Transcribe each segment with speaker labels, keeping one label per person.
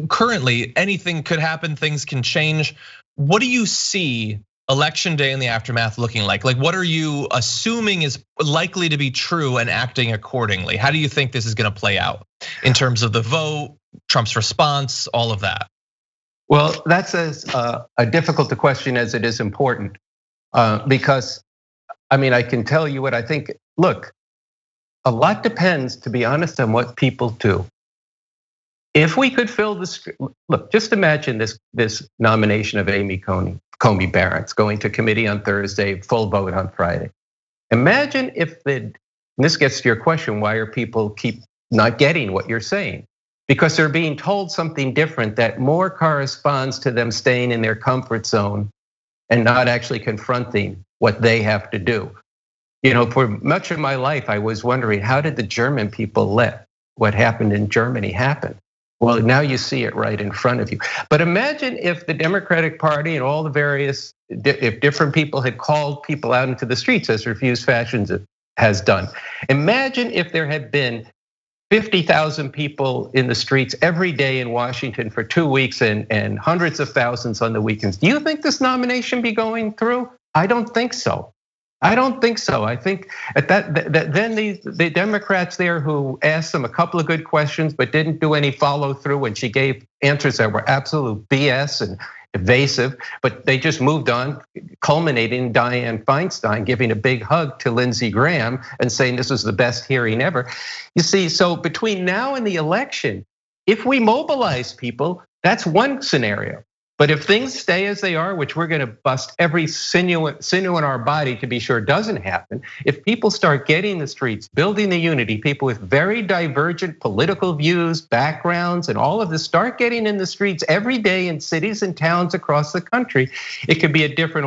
Speaker 1: currently anything could happen, things can change. What do you see election day and the aftermath looking like? Like, what are you assuming is likely to be true and acting accordingly? How do you think this is going to play out in terms of the vote, Trump's response, all of that?
Speaker 2: Well, that's as difficult a question as it is important, because I mean, I can tell you what I think. Look, a lot depends, to be honest, on what people do. If we could fill this, look, just imagine this nomination of Amy Coney Barrett's going to committee on Thursday, full vote on Friday. Imagine if and this gets to your question, why are people keep not getting what you're saying? Because they're being told something different that more corresponds to them staying in their comfort zone and not actually confronting what they have to do. You know, for much of my life, I was wondering, how did the German people let what happened in Germany happen? Well, now you see it right in front of you. But imagine if the Democratic Party and all the various, if different people had called people out into the streets as Refuse Fascism has done. Imagine if there had been 50,000 people in the streets every day in Washington for 2 weeks and hundreds of thousands on the weekends. Do you think this nomination be going through? I don't think so. I don't think so. I think at that then the Democrats there who asked them a couple of good questions but didn't do any follow through when she gave answers that were absolute BS and evasive, but they just moved on, culminating in Dianne Feinstein giving a big hug to Lindsey Graham and saying this was the best hearing ever. You see, so between now and the election, if we mobilize people, that's one scenario. But if things stay as they are, which we're gonna bust every sinew in our body to be sure it doesn't happen, if people start getting in the streets, building the unity, people with very divergent political views, backgrounds, and all of this start getting in the streets every day in cities and towns across the country, it could be a different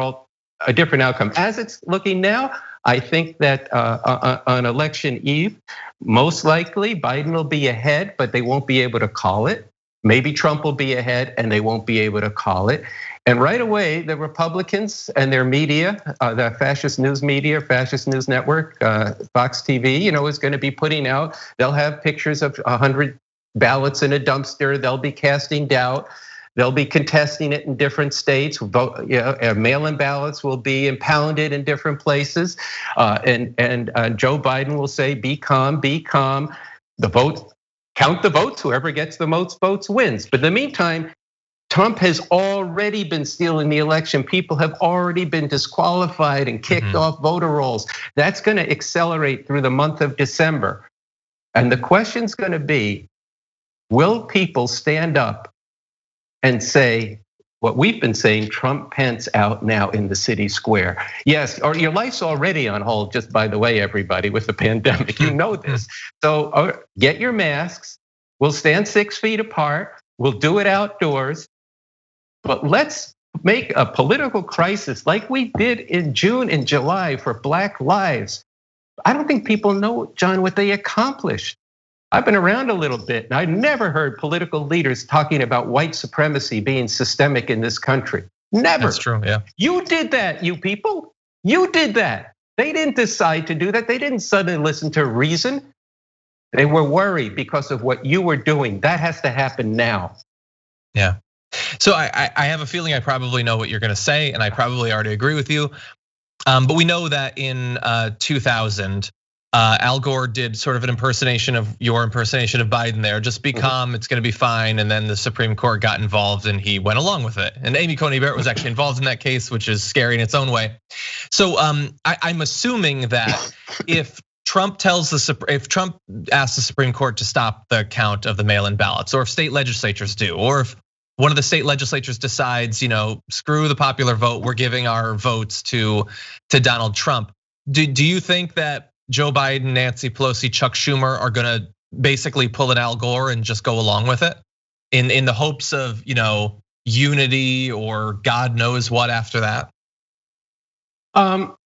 Speaker 2: outcome. As it's looking now, I think that on election eve, most likely Biden will be ahead, but they won't be able to call it. Maybe Trump will be ahead and they won't be able to call it. And right away, the Republicans and their media, the fascist news media, fascist news network, Fox TV, is going to be putting out, they'll have pictures of 100 ballots in a dumpster. They'll be casting doubt. They'll be contesting it in different states. Mail-in ballots will be impounded in different places. And Joe Biden will say, be calm, be calm. The vote, count the votes, whoever gets the most votes wins. But in the meantime, Trump has already been stealing the election. People have already been disqualified and kicked off voter rolls. That's gonna accelerate through the month of December. And the question's gonna be, will people stand up and say what we've been saying, Trump Pence out now in the city square? Yes, or your life's already on hold, just by the way, everybody, with the pandemic, you know this. So get your masks, we'll stand 6 feet apart, we'll do it outdoors, but let's make a political crisis like we did in June and July for Black lives. I don't think people know, John, what they accomplished. I've been around a little bit and I never heard political leaders talking about white supremacy being systemic in this country. Never.
Speaker 1: That's true, yeah.
Speaker 2: You did that, you people. You did that. They didn't decide to do that. They didn't suddenly listen to reason. They were worried because of what you were doing. That has to happen now.
Speaker 1: Yeah. So I have a feeling I probably know what you're gonna say, and I probably already agree with you. But we know that in 2000, Al Gore did sort of an impersonation of your impersonation of Biden there. Just be calm, it's gonna be fine. And then the Supreme Court got involved and he went along with it. And Amy Coney Barrett was actually involved in that case, which is scary in its own way. So I'm assuming that if Trump asks the Supreme Court to stop the count of the mail-in ballots, or if state legislatures do, or if one of the state legislatures decides, screw the popular vote, we're giving our votes to Donald Trump. Do you think that Joe Biden, Nancy Pelosi, Chuck Schumer are gonna basically pull an Al Gore and just go along with it in the hopes of unity or God knows what after that?
Speaker 2: Well,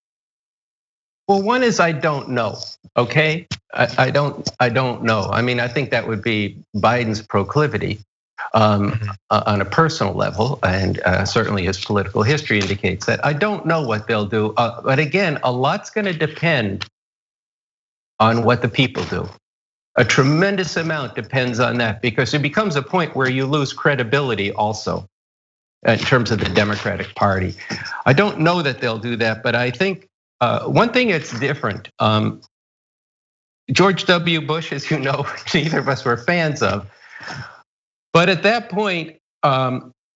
Speaker 2: one is I don't know. Okay, I don't know. I mean, I think that would be Biden's proclivity on a personal level, and certainly his political history indicates that. I don't know what they'll do, but again, a lot's going to depend on what the people do. A tremendous amount depends on that, because it becomes a point where you lose credibility also in terms of the Democratic Party. I don't know that they'll do that, but I think one thing that's different, George W. Bush, as you know, neither of us were fans of. But at that point,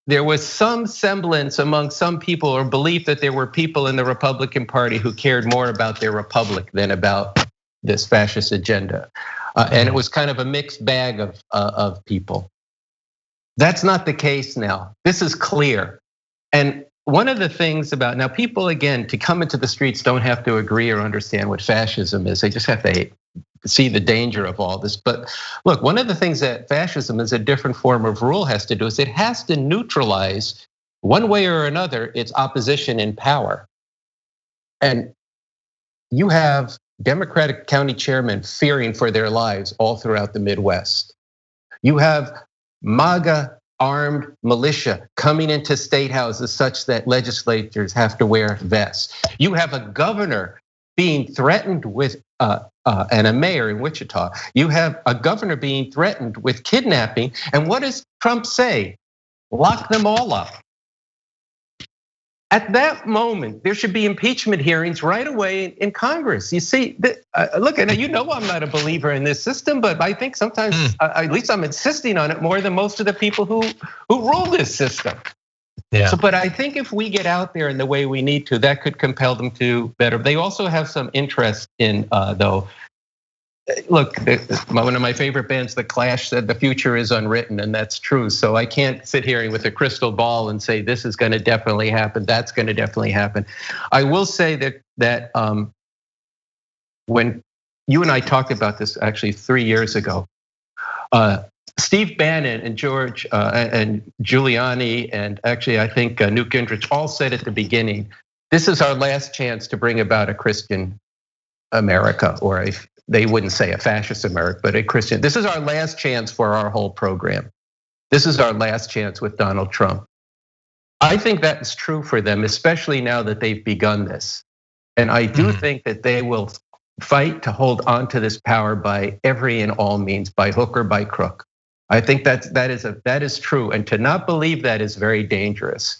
Speaker 2: there was some semblance among some people, or belief that there were people in the Republican Party who cared more about their republic than about this fascist agenda. And it was kind of a mixed bag of people. That's not the case now. This is clear. And one of the things about now, people, again, to come into the streets don't have to agree or understand what fascism is. They just have to see the danger of all this. But look, one of the things that fascism as a different form of rule has to do is it has to neutralize, one way or another, its opposition in power. And you have Democratic county chairmen fearing for their lives all throughout the Midwest. You have MAGA armed militia coming into state houses such that legislators have to wear vests. You have a governor being threatened with, and a mayor in Wichita. You have a governor being threatened with kidnapping. And what does Trump say? Lock them all up. At that moment, there should be impeachment hearings right away in Congress. You see, look, and you know I'm not a believer in this system, but I think sometimes, at least I'm insisting on it more than most of the people who rule this system. Yeah. So, but I think if we get out there in the way we need to, that could compel them to better. They also have some interest in, though. Look, one of my favorite bands, The Clash, said the future is unwritten, and that's true. So I can't sit here with a crystal ball and say this is going to definitely happen, that's going to definitely happen. I will say that when you and I talked about this actually 3 years ago, Steve Bannon and George and Giuliani, and actually I think Newt Gingrich all said at the beginning, this is our last chance to bring about a Christian America, or they wouldn't say a fascist America, but a Christian. This is our last chance for our whole program. This is our last chance with Donald Trump. I think that is true for them, especially now that they've begun this. And I do think that they will fight to hold on to this power by every and all means, by hook or by crook. I think that is true, and to not believe that is very dangerous.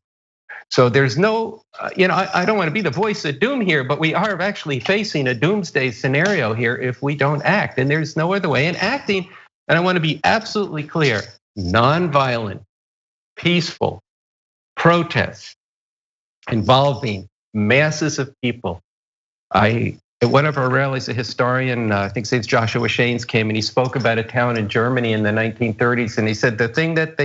Speaker 2: So there's no, I don't want to be the voice of doom here, but we are actually facing a doomsday scenario here if we don't act, and there's no other way. And acting, and I want to be absolutely clear, nonviolent, peaceful protests involving masses of people. At one of our rallies, a historian, I think his name's Joshua Shanes, came and he spoke about a town in Germany in the 1930s, and he said the thing that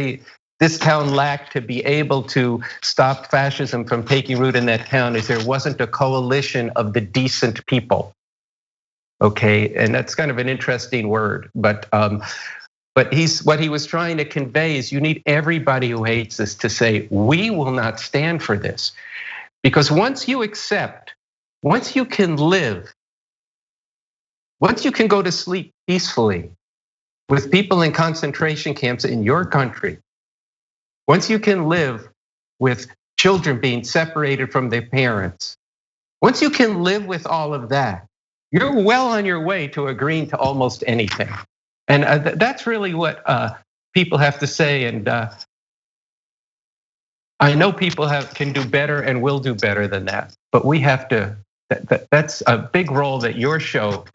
Speaker 2: this town lacked to be able to stop fascism from taking root in that town is there wasn't a coalition of the decent people. Okay, and that's kind of an interesting word, but what he was trying to convey is you need everybody who hates this to say, we will not stand for this. Because once you accept, once you can live, once you can go to sleep peacefully with people in concentration camps in your country, once you can live with children being separated from their parents, once you can live with all of that, you're well on your way to agreeing to almost anything. And that's really what people have to say. And I know people can do better and will do better than that, but we have to, that's a big role that your show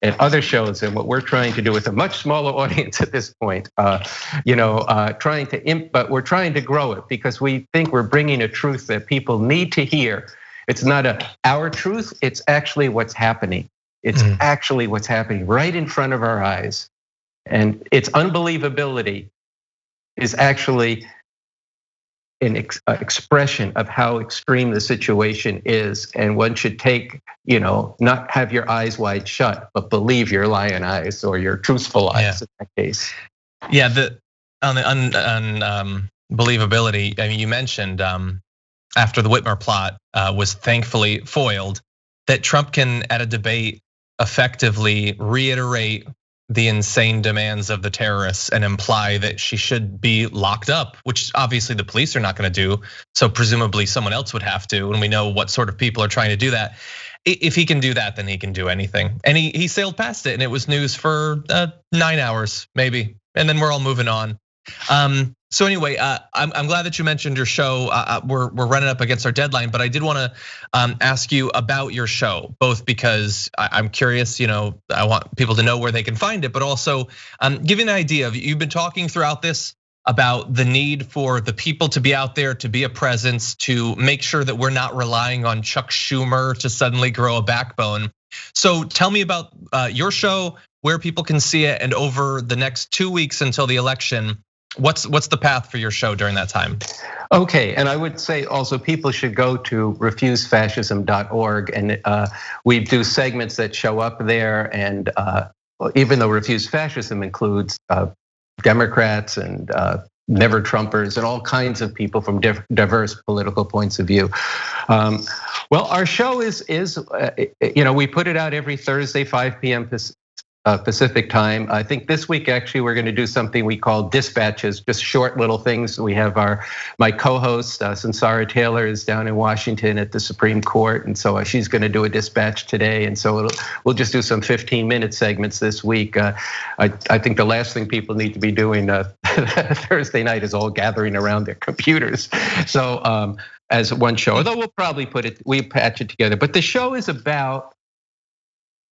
Speaker 2: and other shows and what we're trying to do with a much smaller audience at this point, but we're trying to grow it because we think we're bringing a truth that people need to hear. It's not our truth, it's actually what's happening. It's actually what's happening right in front of our eyes. And its unbelievability is actually an expression of how extreme the situation is, and one should take, not have your eyes wide shut, but believe your lion eyes or your truthful eyes in that case.
Speaker 1: Yeah, on the unbelievability, I mean, you mentioned after the Whitmer plot was thankfully foiled, that Trump can at a debate effectively reiterate the insane demands of the terrorists and imply that she should be locked up, which obviously the police are not going to do. So presumably someone else would have to, and we know what sort of people are trying to do that. if he can do that, then he can do anything. And he sailed past it, and it was news for 9 hours maybe, and then we're all moving on. So anyway, I'm glad that you mentioned your show. We're running up against our deadline, but I did want to ask you about your show, both because I'm curious. I want people to know where they can find it, but also give you an idea of, you've been talking throughout this about the need for the people to be out there, to be a presence, to make sure that we're not relying on Chuck Schumer to suddenly grow a backbone. So tell me about your show, where people can see it, and over the next 2 weeks until the election, what's the path for your show during that time?
Speaker 2: Okay, and I would say also people should go to refusefascism.org, and we do segments that show up there. And even though Refuse Fascism includes Democrats and never Trumpers and all kinds of people from diverse political points of view. Well, our show is we put it out every Thursday, 5 p.m. Pacific time. I think this week actually we're going to do something we call dispatches, just short little things. We have my co-host Sansara Taylor is down in Washington at the Supreme Court, and so she's going to do a dispatch today. And so we'll just do some 15-minute segments this week. I think the last thing people need to be doing Thursday night is all gathering around their computers. So as one show, although we'll probably patch it together. But the show is about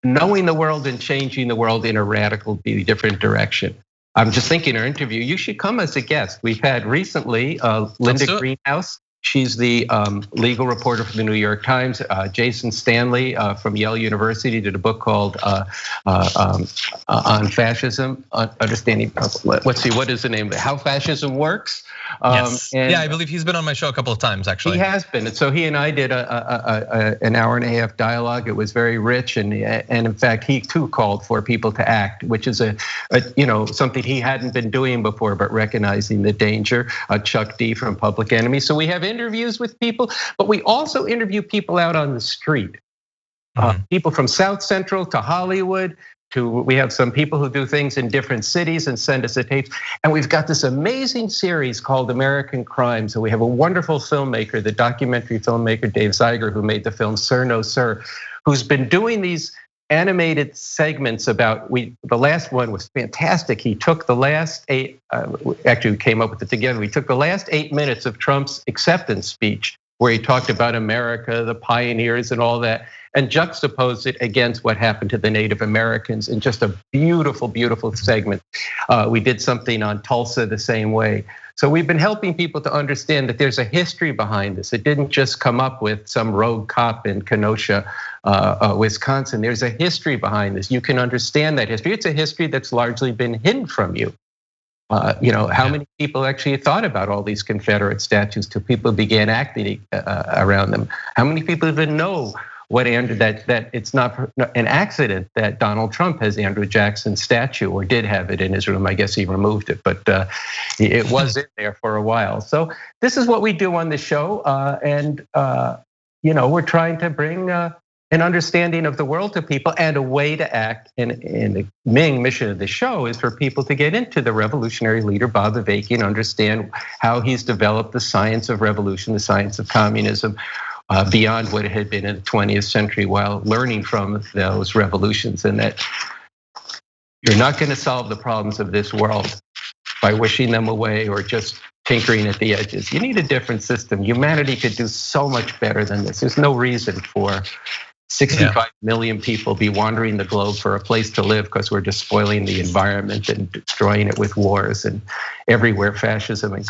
Speaker 2: knowing the world and changing the world in a radically different direction. I'm just thinking our interview, you should come as a guest. We've had recently Linda Greenhouse. She's the legal reporter for the New York Times. Jason Stanley from Yale University did a book called On Fascism, Understanding, let's see, what is the name of it? How Fascism Works.
Speaker 1: Yes. Yeah, I believe he's been on my show a couple of times, actually.
Speaker 2: He has been, and so he and I did an hour and a half dialogue. It was very rich, and in fact, he too called for people to act, which is something he hadn't been doing before, but recognizing the danger. Chuck D from Public Enemy. So we have interviews with people, but we also interview people out on the street. People from South Central to Hollywood. We have some people who do things in different cities and send us a tape. And we've got this amazing series called American Crimes. And we have a wonderful filmmaker, the documentary filmmaker Dave Zeiger, who made the film Sir No Sir, who's been doing these animated segments about, the last one was fantastic. He took the last 8, actually we came up with it together. We took the last 8 minutes of Trump's acceptance speech, where he talked about America, the pioneers and all that, and juxtaposed it against what happened to the Native Americans in just a beautiful, beautiful segment. We did something on Tulsa the same way. So we've been helping people to understand that there's a history behind this. It didn't just come up with some rogue cop in Kenosha, Wisconsin. There's a history behind this. You can understand that history. It's a history that's largely been hidden from you. How many people actually thought about all these Confederate statues till people began acting around them? How many people even know that it's not an accident that Donald Trump has Andrew Jackson's statue, or did have it in his room? I guess he removed it, but it was in there for a while. So this is what we do on the show, and we're trying to bring an understanding of the world to people and a way to act. And the main mission of the show is for people to get into the revolutionary leader, Bob Avakian, understand how he's developed the science of revolution, the science of communism, beyond what it had been in the 20th century, while learning from those revolutions. And that you're not going to solve the problems of this world by wishing them away or just tinkering at the edges. You need a different system. Humanity could do so much better than this. There's no reason for 65 million people be wandering the globe for a place to live because we're just spoiling the environment and destroying it with wars, and everywhere fascism and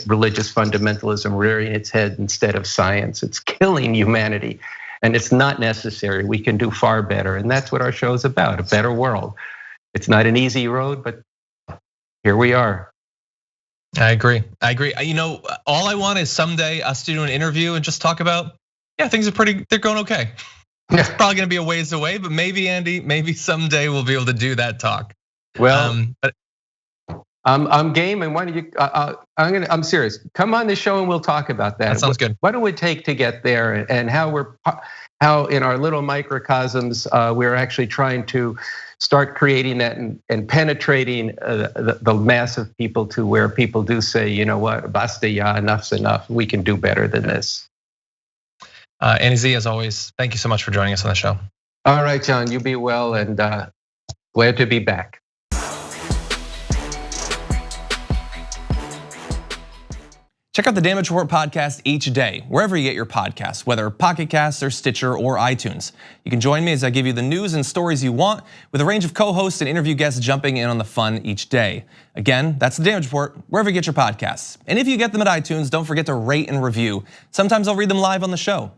Speaker 2: religious fundamentalism rearing its head instead of science. It's killing humanity, and it's not necessary. We can do far better, and that's what our show is about, a better world. It's not an easy road, but here we are.
Speaker 1: I agree. All I want is someday us to do an interview and just talk about, things are they're going okay. It's probably gonna be a ways away, but maybe, Andy, maybe someday we'll be able to do that talk.
Speaker 2: Well, I'm game, and why don't you? I'm serious. Come on the show and we'll talk about that.
Speaker 1: That sounds good.
Speaker 2: What it would take to get there, and how in our little microcosms we're actually trying to start creating that and penetrating the mass of people to where people do say, you know what, basta ya, enough's enough. We can do better than this.
Speaker 1: Annie Z, as always, thank you so much for joining us on the show.
Speaker 2: All right, John, you be well, and glad to be back.
Speaker 3: Check out the Damage Report podcast each day, wherever you get your podcasts, whether Pocket Casts or Stitcher or iTunes. You can join me as I give you the news and stories you want, with a range of co-hosts and interview guests jumping in on the fun each day. Again, that's the Damage Report, wherever you get your podcasts. And if you get them at iTunes, don't forget to rate and review. Sometimes I'll read them live on the show.